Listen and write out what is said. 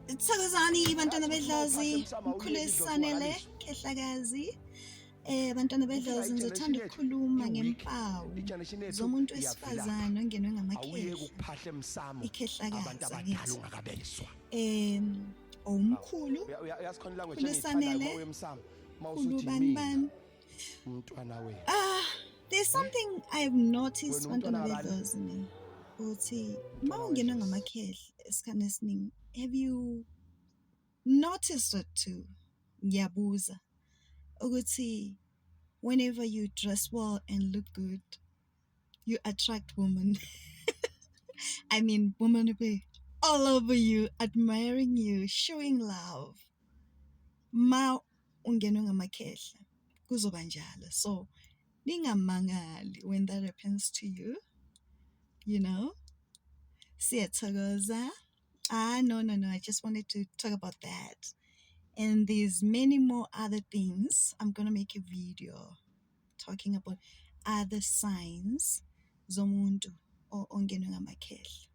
Thokozani bantwana bedlozi, mkhulisanele Khehlakazi. Bantwana bedlozi ngizothanda ukukhuluma ngempawu zomuntu wesifazane ongenwe ngamakhehla. Ikhehlakazi akithi. Umkhulu, mkhulisanele, mkhulu bani. There's something I've noticed bantwana bedlozi ukuthi mawungenwe ngamakhehla esikhathini esiningi. Have you noticed it too? Ngiyabuza ukuthi whenever you dress well and look good, you attract women. I mean, women will be all over you, admiring you, showing love. Ma ungenwe ngamakhehla kuzoba njalo. So ningamangali when that happens to you. You know? Siyathokoza. No. I just wanted to talk about that. And there's many more other things. I'm going to make a video talking about other signs zomuntu ongenwe ngamakhehla.